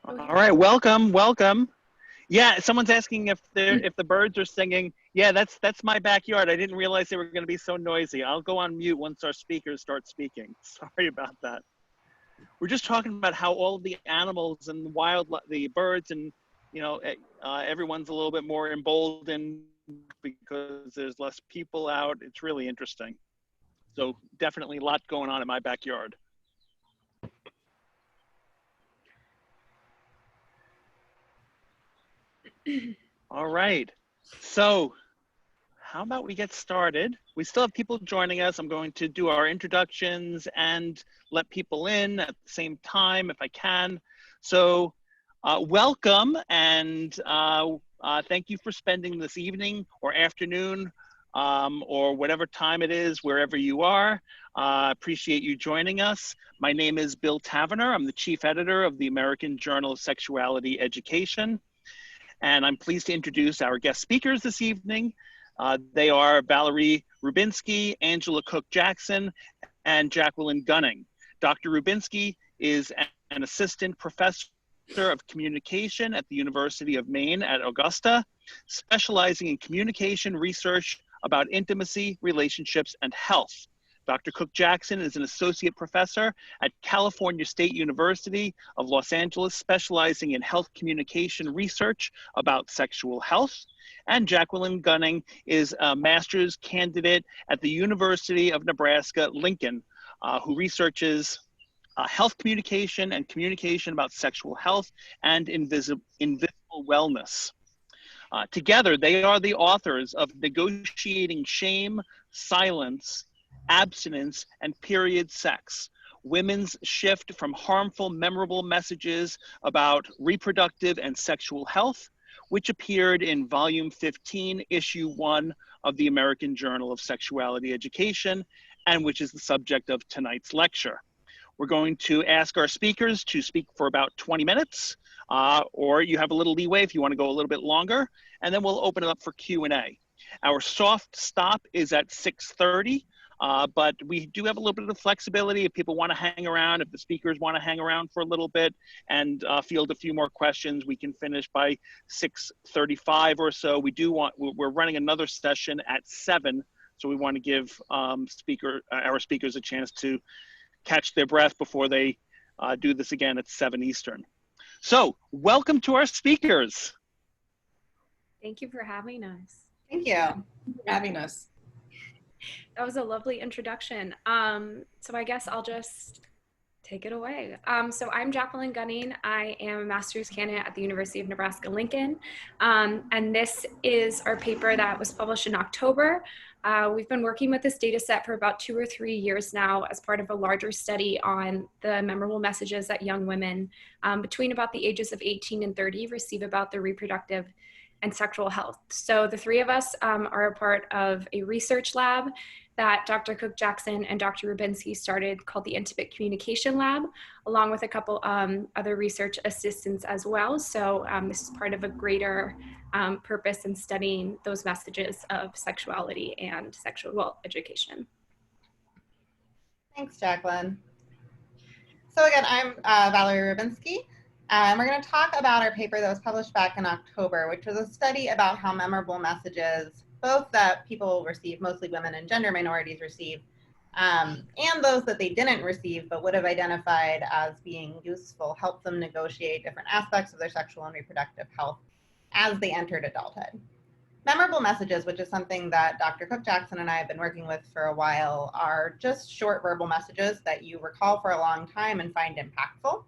All right, welcome, welcome. Yeah, someone's asking if the birds are singing. Yeah, that's my backyard. I didn't realize they were going to be so noisy. I'll go on mute once our speakers start speaking. Sorry about that. We're just talking about how all of the animals and the birds and everyone's a little bit more emboldened because there's less people out. It's really interesting. So definitely a lot going on in my backyard. All right, so how about we get started? We still have people joining us. I'm going to do our introductions and let people in at the same time if I can. So welcome, and thank you for spending this evening or afternoon or whatever time it is, wherever you are. Appreciate you joining us. My name is Bill Taverner. I'm the chief editor of the American Journal of Sexuality Education. And I'm pleased to introduce our guest speakers this evening. They are Valerie Rubinsky, Angela Cooke-Jackson, and Jacqueline Gunning. Dr. Rubinsky is an assistant professor of communication at the University of Maine at Augusta, specializing in communication research about intimacy, relationships, and health. Dr. Cooke-Jackson is an associate professor at California State University of Los Angeles, specializing in health communication research about sexual health. And Jacqueline Gunning is a master's candidate at the University of Nebraska, Lincoln, who researches health communication and communication about sexual health and invisible wellness. Together, they are the authors of Negotiating Shame, Silence, Abstinence, and Period Sex, Women's Shift from Harmful, Memorable Messages About Reproductive and Sexual Health, which appeared in Volume 15, Issue 1 of the American Journal of Sexuality Education, and which is the subject of tonight's lecture. We're going to ask our speakers to speak for about 20 minutes, or you have a little leeway if you want to go a little bit longer, and then we'll open it up for Q&A. Our soft stop is at 6:30. But we do have a little bit of flexibility if people want to hang around, if the speakers want to hang around for a little bit and field a few more questions, we can finish by 6:35 or so. We're running another session at 7, so we want to give our speakers a chance to catch their breath before they do this again at 7 Eastern. So welcome to our speakers. Thank you for having us. Thank you for having us. That was a lovely introduction. So I guess I'll just take it away. So I'm Jacqueline Gunning. I am a master's candidate at the University of Nebraska, Lincoln. And this is our paper that was published in October. We've been working with this data set for about 2 or 3 years now as part of a larger study on the memorable messages that young women between about the ages of 18 and 30 receive about their reproductive and sexual health. So the 3 of us are a part of a research lab that Dr. Cooke-Jackson and Dr. Rubinsky started called the Intimate Communication Lab, along with a couple other research assistants as well. So this is part of a greater purpose in studying those messages of sexuality and sexual education. Thanks, Jacqueline. So again, I'm Valerie Rubinsky. We're going to talk about our paper that was published back in October, which was a study about how memorable messages, both that people receive, mostly women and gender minorities receive, and those that they didn't receive but would have identified as being useful, help them negotiate different aspects of their sexual and reproductive health as they entered adulthood. Memorable messages, which is something that Dr. Cooke-Jackson and I have been working with for a while, are just short verbal messages that you recall for a long time and find impactful.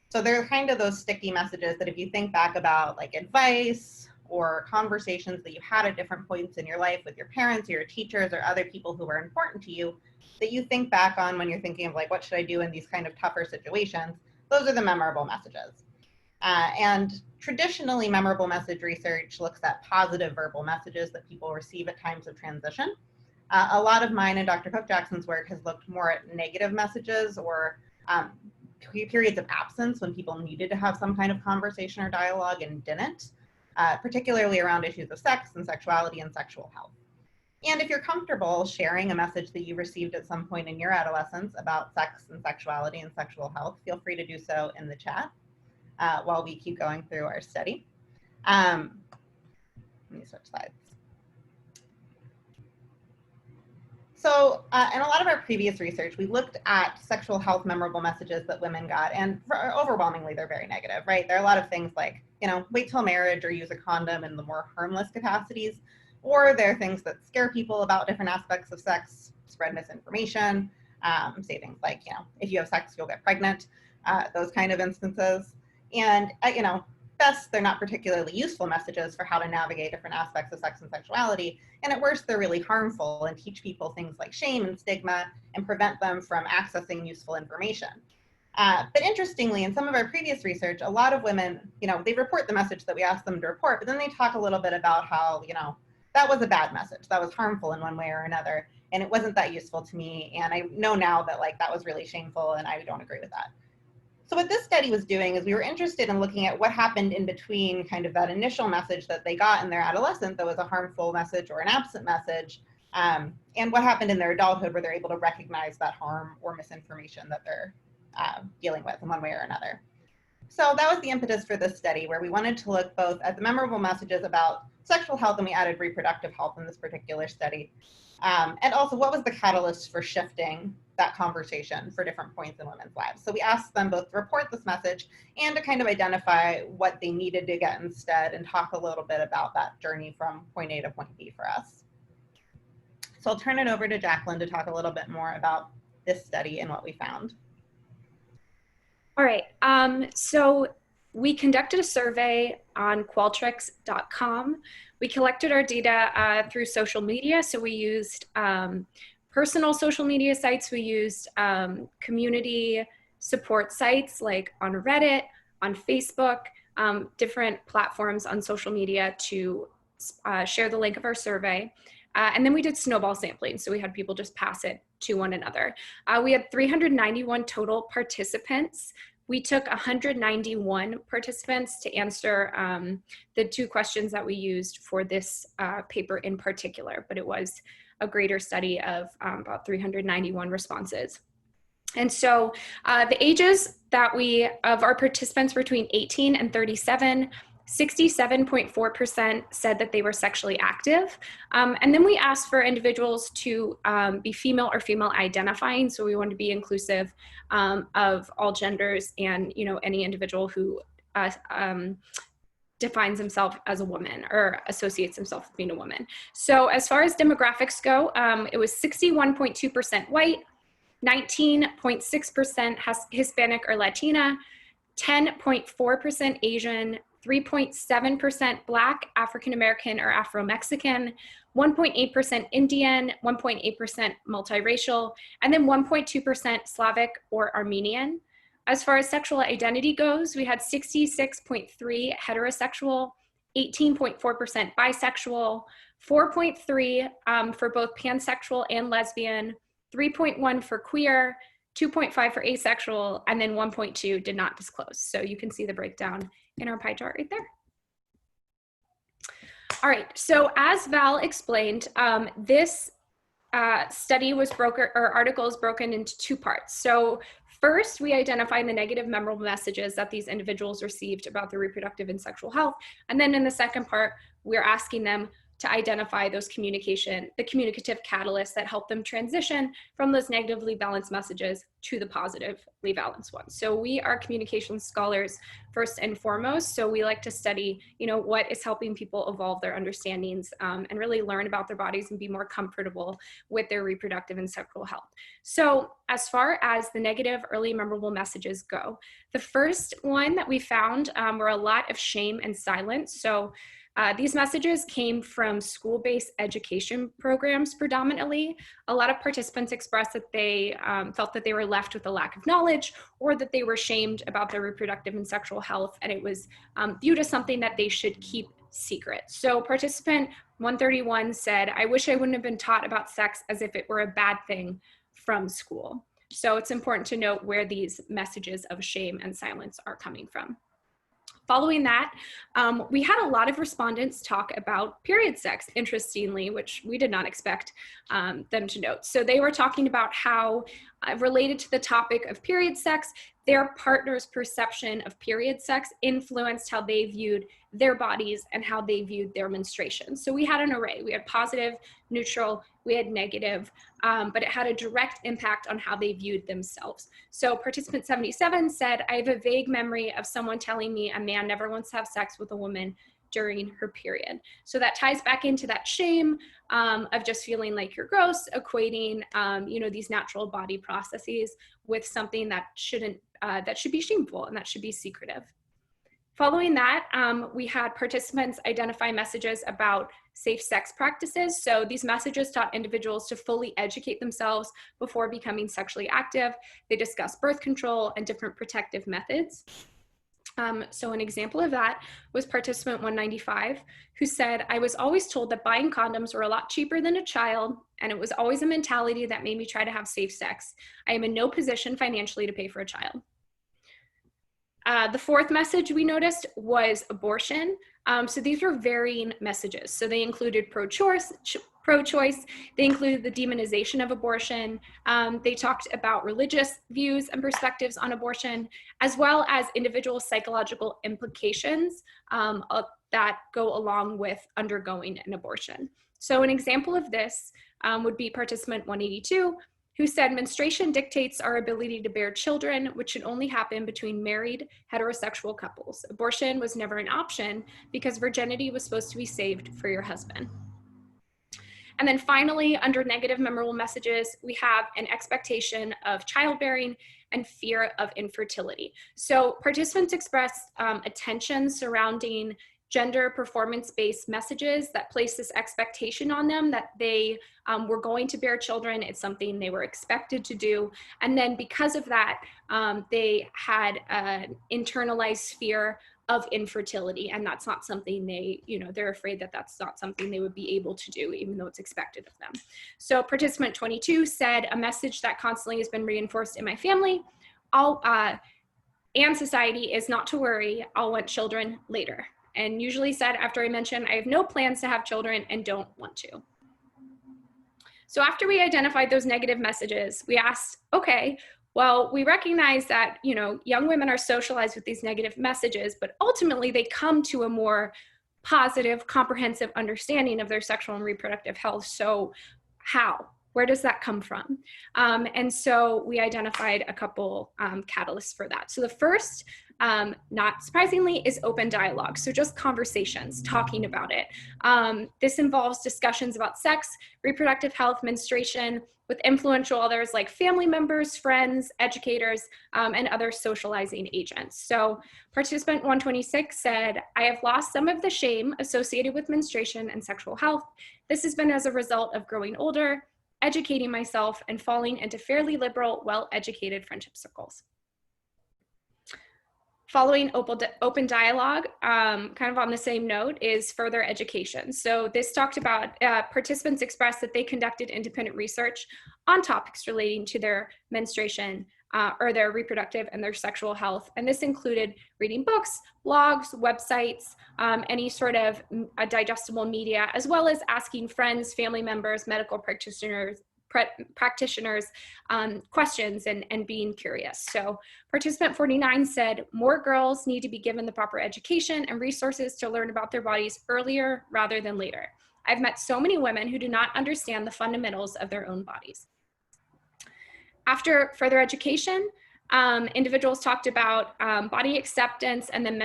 So they're kind of those sticky messages that if you think back about like advice or conversations that you had at different points in your life with your parents or your teachers or other people who were important to you, that you think back on when you're thinking of like, what should I do in these kind of tougher situations? Those are the memorable messages. And traditionally, memorable message research looks at positive verbal messages that people receive at times of transition. A lot of mine and Dr. Cooke-Jackson's work has looked more at negative messages or periods of absence when people needed to have some kind of conversation or dialogue and didn't, particularly around issues of sex and sexuality and sexual health. And if you're comfortable sharing a message that you received at some point in your adolescence about sex and sexuality and sexual health, feel free to do so in the chat. while we keep going through our study. Let me switch slides. So in a lot of our previous research, we looked at sexual health memorable messages that women got, and overwhelmingly, they're very negative, right? There are a lot of things like, you know, wait till marriage or use a condom in the more harmless capacities, or there are things that scare people about different aspects of sex, spread misinformation, say things like, you know, if you have sex, you'll get pregnant, those kind of instances. And, you know, best, they're not particularly useful messages for how to navigate different aspects of sex and sexuality. And at worst, they're really harmful and teach people things like shame and stigma and prevent them from accessing useful information. But interestingly, in some of our previous research, a lot of women, you know, they report the message that we asked them to report, but then they talk a little bit about how, you know, that was a bad message, that was harmful in one way or another, and it wasn't that useful to me, and I know now that, like, that was really shameful and I don't agree with that. So what this study was doing is we were interested in looking at what happened in between kind of that initial message that they got in their adolescence that was a harmful message or an absent message, and what happened in their adulthood where they're able to recognize that harm or misinformation that they're dealing with in one way or another. So that was the impetus for this study, where we wanted to look both at the memorable messages about sexual health, and we added reproductive health in this particular study, and also what was the catalyst for shifting that conversation for different points in women's lives. So we asked them both to report this message and to kind of identify what they needed to get instead, and talk a little bit about that journey from point A to point B for us. So I'll turn it over to Jacqueline to talk a little bit more about this study and what we found. All right, so we conducted a survey on Qualtrics.com. We collected our data through social media. So we used personal social media sites. We used community support sites like on Reddit, on Facebook, different platforms on social media to share the link of our survey. And then we did snowball sampling. So we had people just pass it to one another. We had 391 total participants. We took 191 participants to answer the 2 questions that we used for this paper in particular, but it was a greater study of about 391 responses. And so the ages that of our participants were between 18 and 37, 67.4% said that they were sexually active. And then we asked for individuals to be female or female identifying. So we wanted to be inclusive of all genders and, you know, any individual who defines himself as a woman or associates himself with being a woman. So as far as demographics go, it was 61.2% white, 19.6% Hispanic or Latina, 10.4% Asian, 3.7% Black, African American, or Afro-Mexican, 1.8% Indian, 1.8% multiracial, and then 1.2% Slavic or Armenian. As far as sexual identity goes, we had 66.3% heterosexual, 18.4% bisexual, 4.3% for both pansexual and lesbian, 3.1% for queer, 2.5% for asexual, and then 1.2% did not disclose. So you can see the breakdown in our pie chart right there. All right, so as Val explained, this study was article is broken into 2 parts. So first, we identified the negative memorable messages that these individuals received about their reproductive and sexual health. And then in the second part, we're asking them to identify those the communicative catalysts that help them transition from those negatively balanced messages to the positively balanced ones. So we are communication scholars first and foremost. So we like to study, you know, what is helping people evolve their understandings and really learn about their bodies and be more comfortable with their reproductive and sexual health. So as far as the negative early memorable messages go, the first one that we found were a lot of shame and silence. So these messages came from school-based education programs predominantly. A lot of participants expressed that they felt that they were left with a lack of knowledge, or that they were shamed about their reproductive and sexual health, and it was viewed as something that they should keep secret. So participant 131 said, "I wish I wouldn't have been taught about sex as if it were a bad thing from school." So it's important to note where these messages of shame and silence are coming from. Following that, we had a lot of respondents talk about period sex, interestingly, which we did not expect them to note. So they were talking about how, related to the topic of period sex, their partner's perception of period sex influenced how they viewed their bodies and how they viewed their menstruation. So we had an array. We had positive, neutral, we had negative, but it had a direct impact on how they viewed themselves. So participant 77 said, I have a vague memory of someone telling me a man never wants to have sex with a woman during her period. So that ties back into that shame of just feeling like you're gross, equating, these natural body processes with something that shouldn't, that should be shameful and that should be secretive. Following that, we had participants identify messages about safe sex practices. So these messages taught individuals to fully educate themselves before becoming sexually active. They discussed birth control and different protective methods. So an example of that was participant 195, who said, I was always told that buying condoms were a lot cheaper than a child, and it was always a mentality that made me try to have safe sex. I am in no position financially to pay for a child. The fourth message we noticed was abortion. So these were varying messages. So they included pro-choice, they included the demonization of abortion. They talked about religious views and perspectives on abortion, as well as individual psychological implications that go along with undergoing an abortion. So an example of this would be participant 182, who said menstruation dictates our ability to bear children, which should only happen between married heterosexual couples. Abortion was never an option because virginity was supposed to be saved for your husband. And then finally, under negative memorable messages, we have an expectation of childbearing and fear of infertility. So participants expressed attention surrounding gender performance-based messages that place this expectation on them that they were going to bear children. It's something they were expected to do. And then because of that, they had an internalized fear of infertility, and that's not something they're afraid that that's not something they would be able to do, even though it's expected of them. So participant 22 said, a message that constantly has been reinforced in my family and society is not to worry, I'll want children later. And usually said after I mentioned, I have no plans to have children and don't want to. So after we identified those negative messages, we asked, okay, well, we recognize that, young women are socialized with these negative messages, but ultimately they come to a more positive, comprehensive understanding of their sexual and reproductive health. So how? Where does that come from? And so we identified a couple catalysts for that. So the first, not surprisingly, is open dialogue. So just conversations, talking about it. This involves discussions about sex, reproductive health, menstruation, with influential others like family members, friends, educators, and other socializing agents. So participant 126 said, I have lost some of the shame associated with menstruation and sexual health. This has been as a result of growing older, educating myself, and falling into fairly liberal, well-educated friendship circles. Following open dialogue, kind of on the same note, is further education. So this talked about participants expressed that they conducted independent research on topics relating to their menstruation or their reproductive and their sexual health. And this included reading books, blogs, websites, any sort of digestible media, as well as asking friends, family members, medical practitioners, questions and being curious. So participant 49 said, more girls need to be given the proper education and resources to learn about their bodies earlier rather than later. I've met so many women who do not understand the fundamentals of their own bodies. After further education, individuals talked about body acceptance and then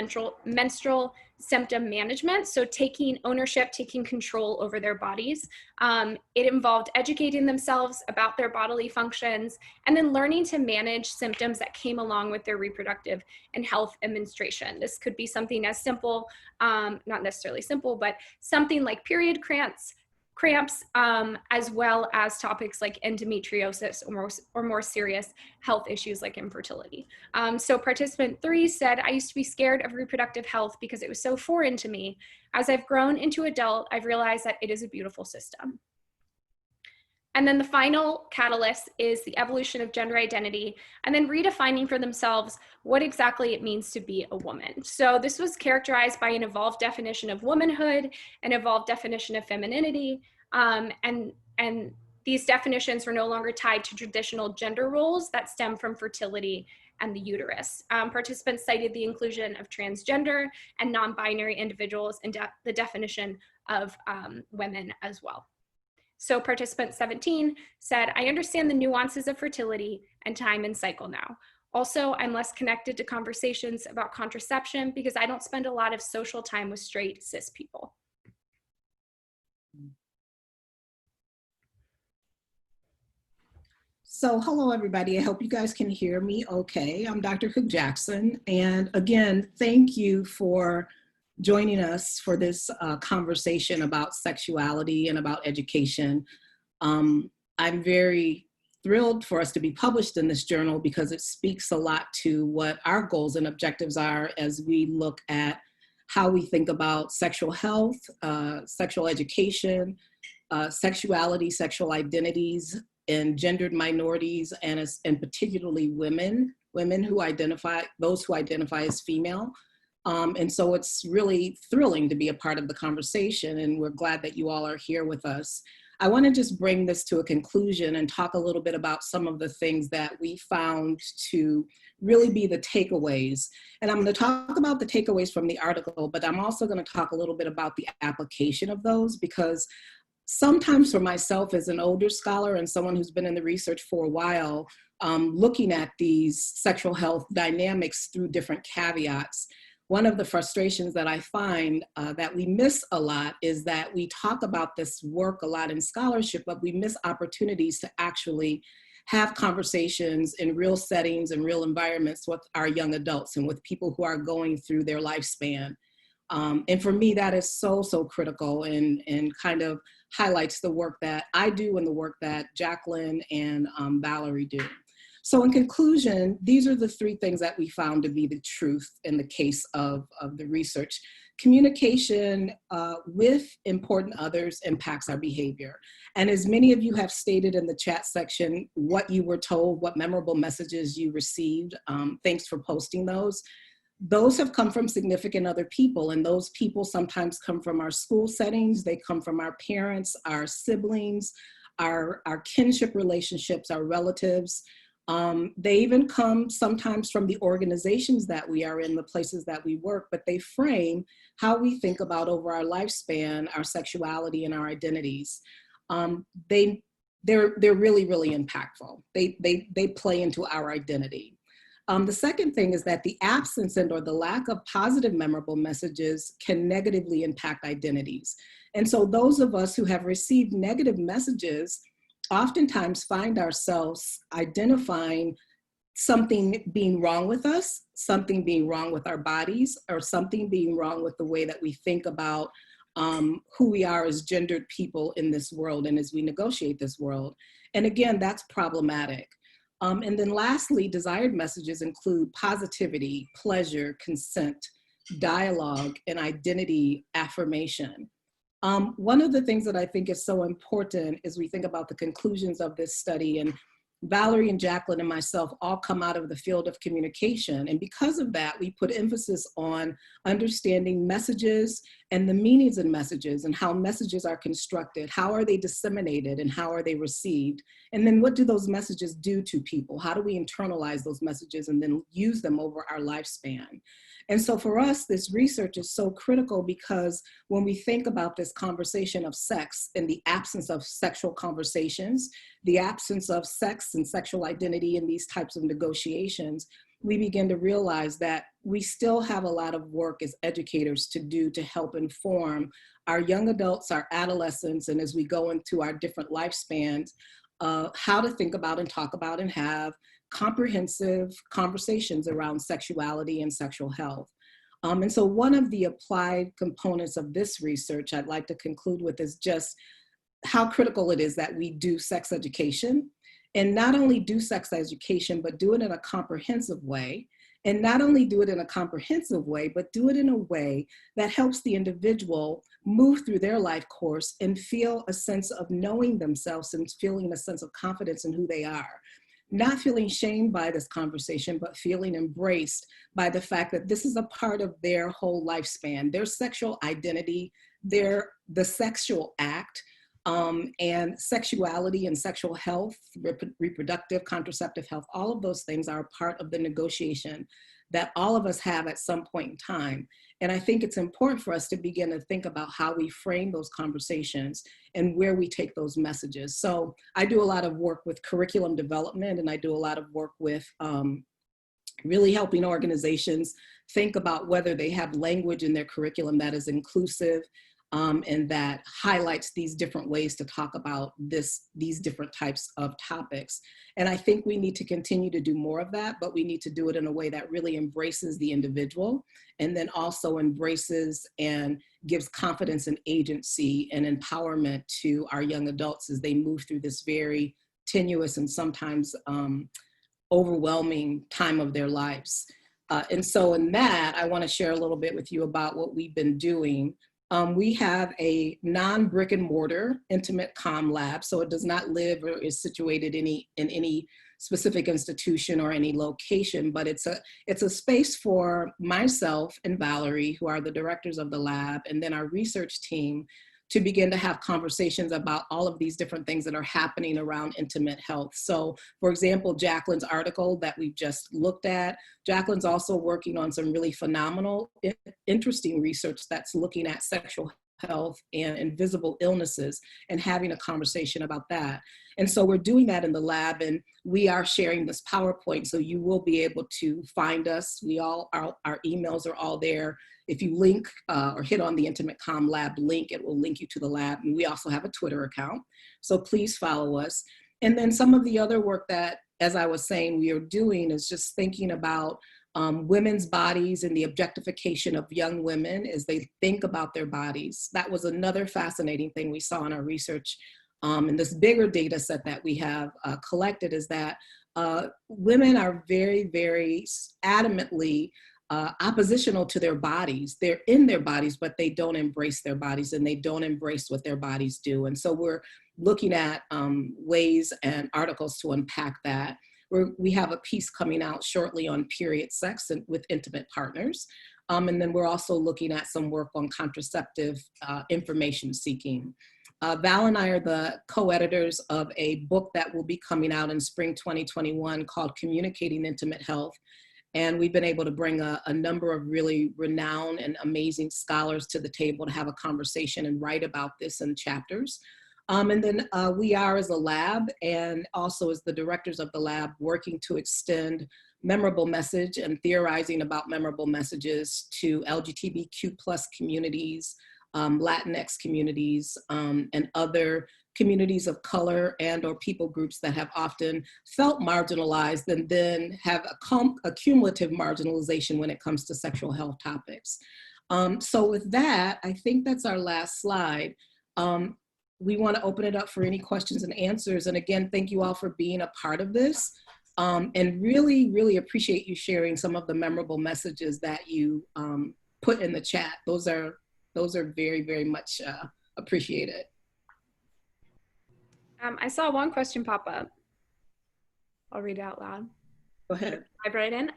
menstrual symptom management. So taking ownership, taking control over their bodies. It involved educating themselves about their bodily functions and then learning to manage symptoms that came along with their reproductive and health and menstruation. This could be something as simple, not necessarily simple, but something like period cramps, as well as topics like endometriosis or more serious health issues like infertility. So participant 3 said, I used to be scared of reproductive health because it was so foreign to me. As I've grown into adult, I've realized that it is a beautiful system. And then the final catalyst is the evolution of gender identity, and then redefining for themselves what exactly it means to be a woman. So this was characterized by an evolved definition of womanhood, an evolved definition of femininity, and these definitions were no longer tied to traditional gender roles that stem from fertility and the uterus. Participants cited the inclusion of transgender and non-binary individuals in the definition of women as well. So participant 17 said, I understand the nuances of fertility and time and cycle now. Also, I'm less connected to conversations about contraception because I don't spend a lot of social time with straight cis people. So hello, everybody. I hope you guys can hear me okay. I'm Dr. Cooke-Jackson. And again, thank you for joining us for this conversation about sexuality and about education. I'm very thrilled for us to be published in this journal because it speaks a lot to what our goals and objectives are as we look at how we think about sexual health, sexual education, sexuality, sexual identities, and gendered minorities, and particularly women who identify, those who identify as female. And so it's really thrilling to be a part of the conversation, and we're glad that you all are here with us. I want to just bring this to a conclusion and talk a little bit about some of the things that we found to really be the takeaways. And I'm going to talk about the takeaways from the article, but I'm also going to talk a little bit about the application of those, because sometimes for myself as an older scholar and someone who's been in the research for a while, looking at these sexual health dynamics through different caveats, one of the frustrations that I find that we miss a lot is that we talk about this work a lot in scholarship, but we miss opportunities to actually have conversations in real settings and real environments with our young adults and with people who are going through their lifespan. And for me, that is so, so critical and kind of highlights the work that I do and the work that Jacqueline and Valerie do. So in conclusion, these are the three things that we found to be the truth in the case of the research. Communication with important others impacts our behavior. And as many of you have stated in the chat section, what you were told, what memorable messages you received, thanks for posting those. Those have come from significant other people, and those people sometimes come from our school settings, they come from our parents, our siblings, our kinship relationships, our relatives. They even come sometimes from the organizations that we are in, the places that we work, but they frame how we think about over our lifespan, our sexuality and our identities. They're really, really impactful. They play into our identity. The second thing is that the absence and or the lack of positive memorable messages can negatively impact identities. And so those of us who have received negative messages oftentimes find ourselves identifying something being wrong with us, something being wrong with our bodies, or something being wrong with the way that we think about who we are as gendered people in this world and as we negotiate this world. And again, that's problematic. And then lastly, desired messages include positivity, pleasure, consent, dialogue, and identity affirmation. One of the things that I think is so important as we think about the conclusions of this study, and Valerie and Jacqueline and myself all come out of the field of communication. And because of that, we put emphasis on understanding messages and the meanings in messages and how messages are constructed. How are they disseminated and how are they received? And then what do those messages do to people? How do we internalize those messages and then use them over our lifespan? And so for us, this research is so critical because when we think about this conversation of sex and the absence of sexual conversations, the absence of sex and sexual identity in these types of negotiations, we begin to realize that we still have a lot of work as educators to do to help inform our young adults, our adolescents, and as we go into our different lifespans, how to think about and talk about and have comprehensive conversations around sexuality and sexual health. And so one of the applied components of this research I'd like to conclude with is just how critical it is that we do sex education, and not only do sex education, but do it in a comprehensive way. And not only do it in a comprehensive way, but do it in a way that helps the individual move through their life course and feel a sense of knowing themselves and feeling a sense of confidence in who they are. Not feeling shamed by this conversation, but feeling embraced by the fact that this is a part of their whole lifespan, their sexual identity, the sexual act And sexuality and sexual health, reproductive, contraceptive health, all of those things are part of the negotiation that all of us have at some point in time. And I think it's important for us to begin to think about how we frame those conversations and where we take those messages. So I do a lot of work with curriculum development, and I do a lot of work with really helping organizations think about whether they have language in their curriculum that is inclusive, and that highlights these different ways to talk about these different types of topics. And I think we need to continue to do more of that, but we need to do it in a way that really embraces the individual, and then also embraces and gives confidence and agency and empowerment to our young adults as they move through this very tenuous and sometimes overwhelming time of their lives. And so in that, I want to share a little bit with you about what we've been doing. We have a non-brick and mortar intimate comm lab, so it does not live or is situated in any specific institution or any location, but it's a space for myself and Valerie, who are the directors of the lab, and then our research team, to begin to have conversations about all of these different things that are happening around intimate health. So, for example, Jacqueline's article that we've just looked at, Jacqueline's also working on some really phenomenal, interesting research that's looking at sexual health and invisible illnesses and having a conversation about that. And so we're doing that in the lab, and we are sharing this PowerPoint, so you will be able to find us. Our emails are all there. If you link or hit on the Intimate Comm Lab link, it will link you to the lab. And we also have a Twitter account, so please follow us. And then some of the other work that, as I was saying, we are doing is just thinking about women's bodies and the objectification of young women as they think about their bodies. That was another fascinating thing we saw in our research. And this bigger data set that we have collected is that women are very, very adamantly oppositional to their bodies. They're in their bodies, but they don't embrace their bodies, and they don't embrace what their bodies do. And so we're looking at ways and articles to unpack that. We have a piece coming out shortly on period sex and with intimate partners. And then we're also looking at some work on contraceptive information seeking. Val and I are the co-editors of a book that will be coming out in spring 2021 called Communicating Intimate Health. And we've been able to bring a number of really renowned and amazing scholars to the table to have a conversation and write about this in chapters. And then we are, as a lab and also as the directors of the lab, working to extend memorable message and theorizing about memorable messages to LGBTQ+ communities, Latinx communities, and other communities of color and or people groups that have often felt marginalized and then have a cumulative marginalization when it comes to sexual health topics. So with that, I think that's our last slide. We want to open it up for any questions and answers. And again, thank you all for being a part of this. And really, really appreciate you sharing some of the memorable messages that you put in the chat. Those are very, very much appreciated. I saw one question pop up. I'll read it out loud. Go ahead. Dive right in.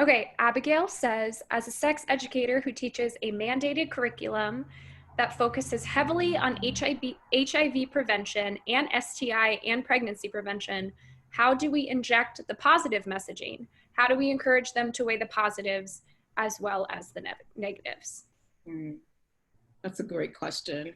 Okay, Abigail says, as a sex educator who teaches a mandated curriculum that focuses heavily on HIV prevention and STI and pregnancy prevention, how do we inject the positive messaging? How do we encourage them to weigh the positives as well as the negatives? That's a great question.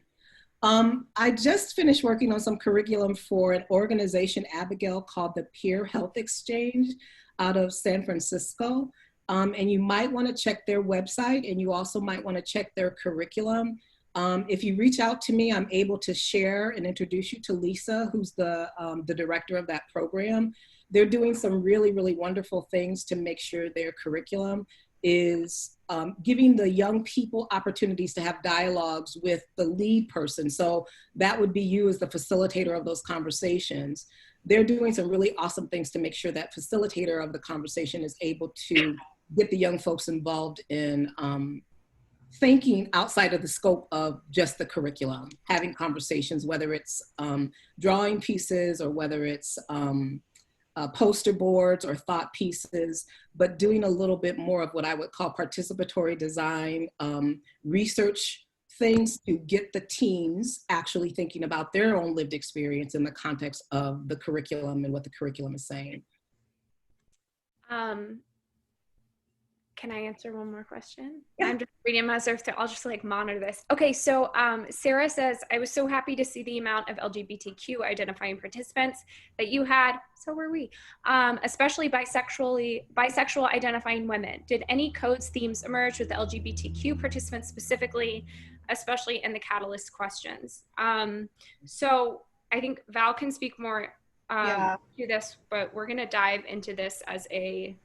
I just finished working on some curriculum for an organization, Abigail, called the Peer Health Exchange out of San Francisco. And you might want to check their website, and you also might want to check their curriculum. If you reach out to me, I'm able to share and introduce you to Lisa, who's the director of that program. They're doing some really, really wonderful things to make sure their curriculum is giving the young people opportunities to have dialogues with the lead person. So that would be you as the facilitator of those conversations. They're doing some really awesome things to make sure that facilitator of the conversation is able to get the young folks involved in thinking outside of the scope of just the curriculum, having conversations, whether it's drawing pieces or whether it's poster boards or thought pieces, but doing a little bit more of what I would call participatory design, research things to get the teens actually thinking about their own lived experience in the context of the curriculum and what the curriculum is saying. Can I answer one more question? Yeah. I'm just reading myself, so I'll just like monitor this. Okay, so Sarah says, I was so happy to see the amount of LGBTQ identifying participants that you had, so were we, especially bisexual identifying women. Did any codes, themes emerge with the LGBTQ participants specifically, especially in the catalyst questions? So I think Val can speak more to this, but we're gonna dive into this as a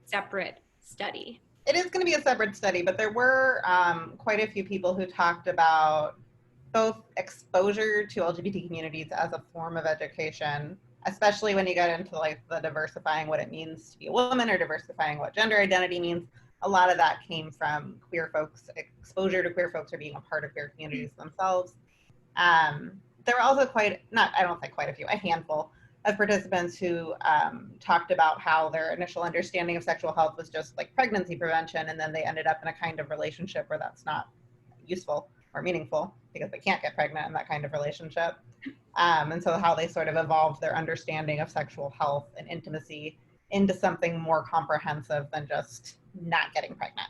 separate study. It is going to be a separate study, but there were quite a few people who talked about both exposure to LGBT communities as a form of education, especially when you get into like the diversifying what it means to be a woman or diversifying what gender identity means. A lot of that came from queer folks, exposure to queer folks or being a part of queer communities themselves. There were also a handful of participants who talked about how their initial understanding of sexual health was just like pregnancy prevention, and then they ended up in a kind of relationship where that's not useful or meaningful because they can't get pregnant in that kind of relationship. And so how they sort of evolved their understanding of sexual health and intimacy into something more comprehensive than just not getting pregnant.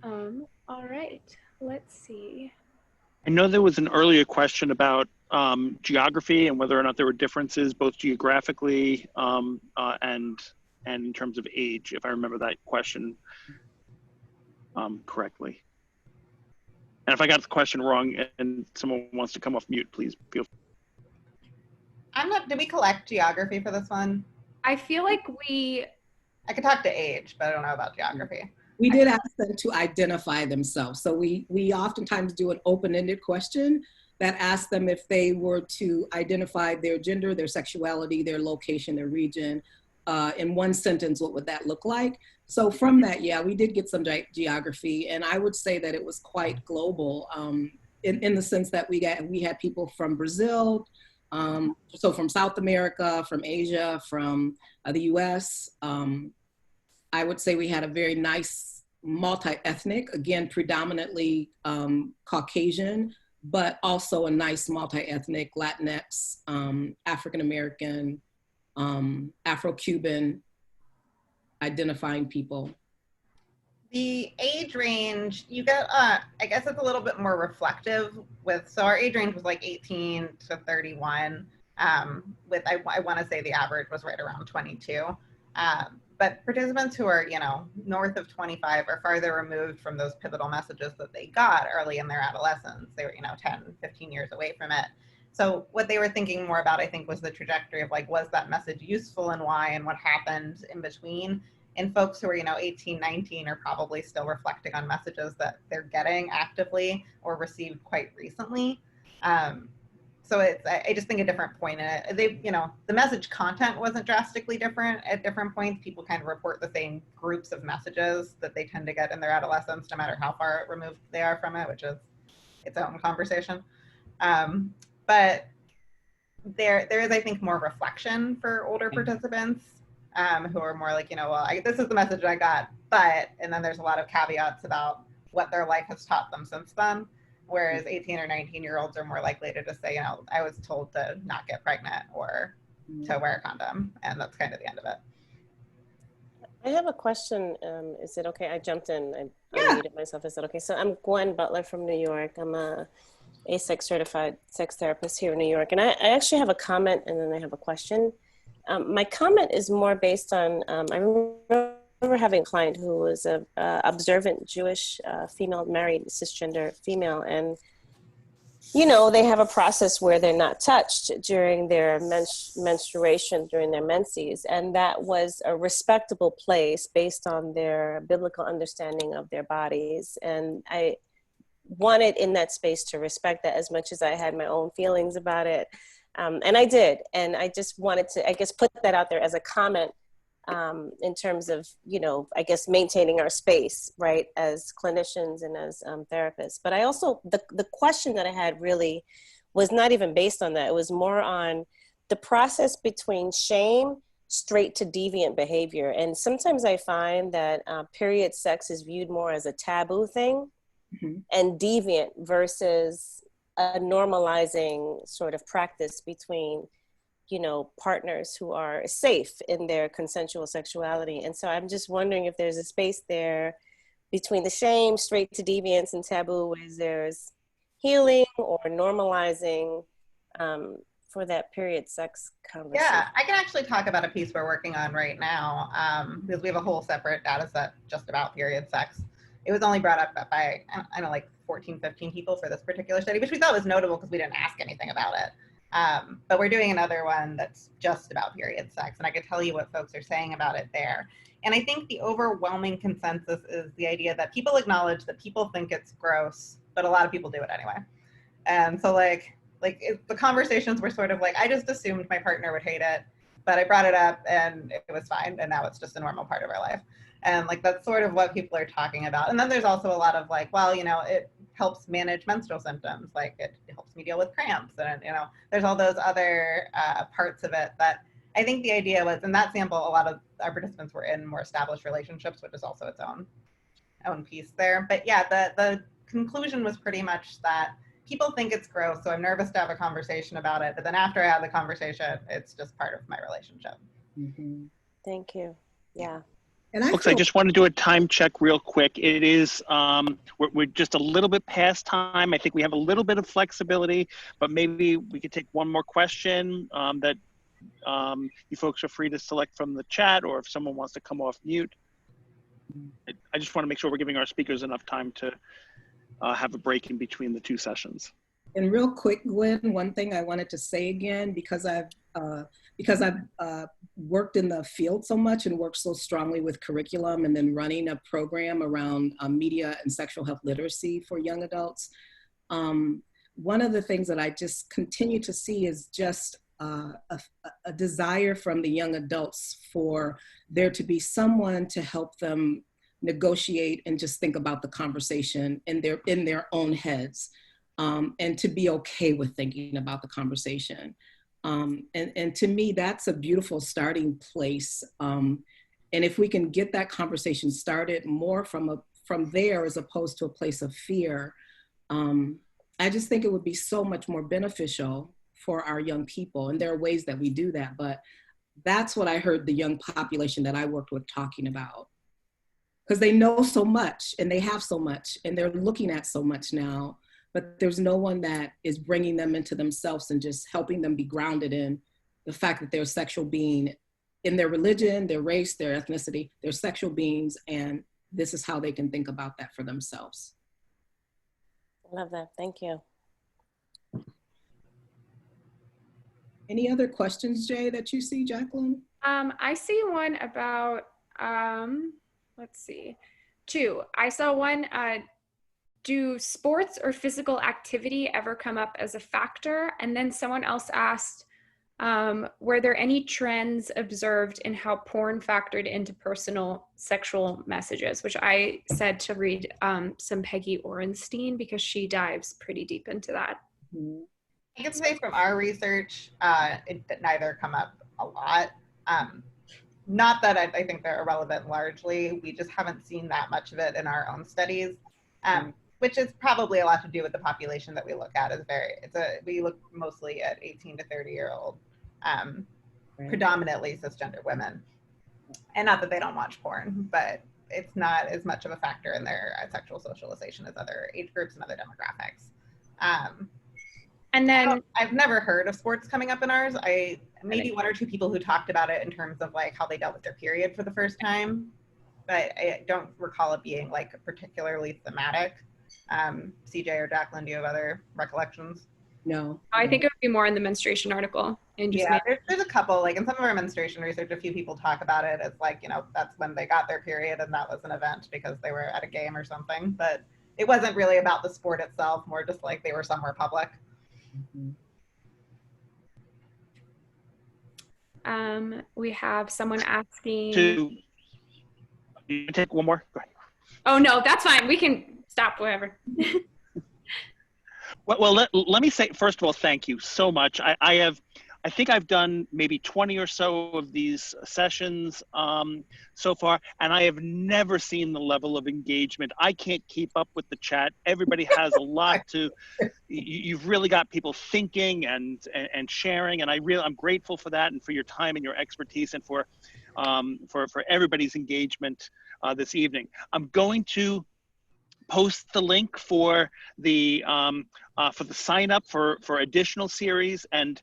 Mm-hmm. All right, let's see. I know there was an earlier question about geography and whether or not there were differences both geographically and in terms of age, if I remember that question correctly. And if I got the question wrong and someone wants to come off mute, please feel free. Did we collect geography for this one? I feel like I could talk to age, but I don't know about geography. We did ask them to identify themselves. So we oftentimes do an open-ended question that asks them if they were to identify their gender, their sexuality, their location, their region, in one sentence, what would that look like? So from that, yeah, we did get some geography, and I would say that it was quite global in the sense that we had people from Brazil, so from South America, from Asia, from the US. I would say we had a very nice multi-ethnic, again, predominantly Caucasian, but also a nice multi-ethnic Latinx, African-American, Afro-Cuban identifying people. The age range, you get, I guess it's a little bit more reflective so our age range was like 18 to 31, with, I want to say the average was right around 22. But participants who are, north of 25 are farther removed from those pivotal messages that they got early in their adolescence. They were, 10, 15 years away from it. So what they were thinking more about, I think, was the trajectory of like, was that message useful and why, and what happened in between. And folks who are, 18, 19 are probably still reflecting on messages that they're getting actively or received quite recently. So I just think a different point in it. The message content wasn't drastically different at different points. People kind of report the same groups of messages that they tend to get in their adolescence, no matter how far removed they are from it, which is its own conversation. But there is, I think, more reflection for older participants who are more like, this is the message I got, and then there's a lot of caveats about what their life has taught them since then. Whereas 18 or 19-year-olds are more likely to just say, I was told to not get pregnant or to wear a condom, and that's kind of the end of it. I have a question. Is it okay? I jumped in. I muted myself. Is it okay? So I'm Gwen Butler from New York. I'm a ASEC certified sex therapist here in New York. And I actually have a comment and then I have a question. My comment is more based on, I remember having a client who was a observant Jewish female, married cisgender female, and they have a process where they're not touched during their menstruation, during their menses, and that was a respectable place based on their biblical understanding of their bodies. And I wanted in that space to respect that as much as I had my own feelings about it. And I did, and I just wanted to, I guess, put that out there as a comment in terms of, I guess, maintaining our space, right, as clinicians and as therapists. But I also, the question that I had really was not even based on that. It was more on the process between shame straight to deviant behavior. And sometimes I find that period sex is viewed more as a taboo thing and deviant versus a normalizing sort of practice between, you know, partners who are safe in their consensual sexuality. And so I'm just wondering if there's a space there between the shame, straight to deviance, and taboo, where there's healing or normalizing for that period sex conversation. Yeah, I can actually talk about a piece we're working on right now because we have a whole separate data set just about period sex. It was only brought up by, I don't know, like 14, 15 people for this particular study, which we thought was notable because we didn't ask anything about it. But we're doing another one that's just about period sex, and I could tell you what folks are saying about it there. And I think the overwhelming consensus is the idea that people acknowledge that people think it's gross, but a lot of people do it anyway. And so the conversations were sort of like, I just assumed my partner would hate it, but I brought it up and it was fine, and now it's just a normal part of our life. And like, that's sort of what people are talking about. And then there's also a lot of like, well, you know, it helps manage menstrual symptoms. Like it helps me deal with cramps. And, you know, there's all those other parts of it that I think the idea was, in that sample, a lot of our participants were in more established relationships, which is also its own piece there. But yeah, the conclusion was pretty much that people think it's gross, so I'm nervous to have a conversation about it. But then after I have the conversation, it's just part of my relationship. Thank you. Yeah. And Folks, I just want to do a time check real quick. It is, we're just a little bit past time. I think we have a little bit of flexibility, but maybe we could take one more question that you folks are free to select from the chat, or if someone wants to come off mute. I just want to make sure we're giving our speakers enough time to have a break in between the two sessions. And real quick, Gwen, one thing I wanted to say again, because I've worked in the field so much and worked so strongly with curriculum and then running a program around media and sexual health literacy for young adults. One of the things that I just continue to see is just a desire from the young adults for there to be someone to help them negotiate and just think about the conversation in their own heads, and to be okay with thinking about the conversation. And to me, that's a beautiful starting place. And if we can get that conversation started more from there as opposed to a place of fear, I just think it would be so much more beneficial for our young people. And there are ways that we do that, but that's what I heard the young population that I worked with talking about. Because they know so much and they have so much and they're looking at so much now, but there's no one that is bringing them into themselves and just helping them be grounded in the fact that they're a sexual being in their religion, their race, their ethnicity, they're sexual beings, and this is how they can think about that for themselves. I love that. Thank you. Any other questions, Jay, that you see, Jacqueline? I see one about, let's see, two. I saw one, do sports or physical activity ever come up as a factor? And then someone else asked, were there any trends observed in how porn factored into personal sexual messages? Which I said to read some Peggy Orenstein because she dives pretty deep into that. I can say from our research, it neither come up a lot. Not that I think they're irrelevant largely, we just haven't seen that much of it in our own studies, which is probably a lot to do with the population that we look at. We look mostly at 18 to 30-year-old, predominantly cisgender women. And not that they don't watch porn, but it's not as much of a factor in their sexual socialization as other age groups and other demographics. And then I've never heard of sports coming up in ours. Maybe one or two people who talked about it in terms of like how they dealt with their period for the first time, but I don't recall it being like particularly thematic. CJ or Jacqueline, do you have other recollections? No. I think it would be more in the menstruation article. And just there's a couple, like in some of our menstruation research, a few people talk about it as like, you know, that's when they got their period and that was an event because they were at a game or something, but it wasn't really about the sport itself, more just like they were somewhere public. We have someone asking You take one more? Go ahead. Oh no, that's fine. We can stop wherever. Well, let me say, first of all, thank you so much. I have I think I've done maybe 20 or so of these sessions so far, and I have never seen the level of engagement. I can't keep up with the chat. Everybody has a lot to, you've really got people thinking and sharing, and I'm grateful for that and for your time and your expertise and for everybody's engagement this evening. I'm going to post the link for the sign up for additional series. And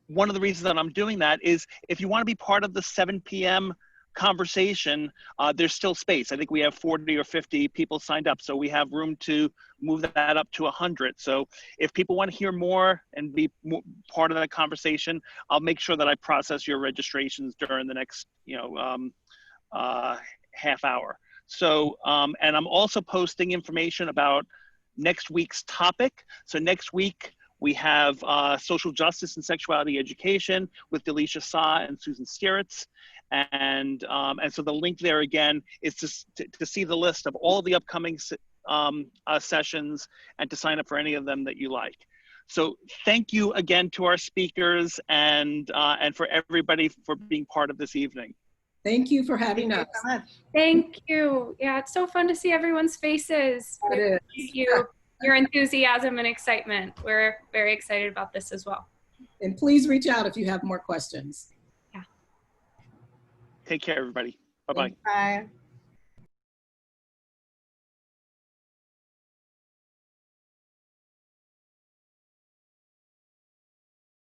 one of the reasons that I'm doing that is if you want to be part of the 7 p.m. conversation, there's still space. I think we have 40 or 50 people signed up, so we have room to move that up to 100. So if people want to hear more and be part of that conversation, I'll make sure that I process your registrations during the next half hour. So, and I'm also posting information about next week's topic. So next week we have social justice and sexuality education with Delisha Sa and Susan Stieritz. And so the link there again is to see the list of all the upcoming sessions and to sign up for any of them that you like. So thank you again to our speakers and for everybody for being part of this evening. Thank you for having us. Thank you so much. Thank you. Yeah, it's so fun to see everyone's faces. It is. Your enthusiasm and excitement. We're very excited about this as well. And please reach out if you have more questions. Yeah. Take care, everybody. Bye-bye. Bye.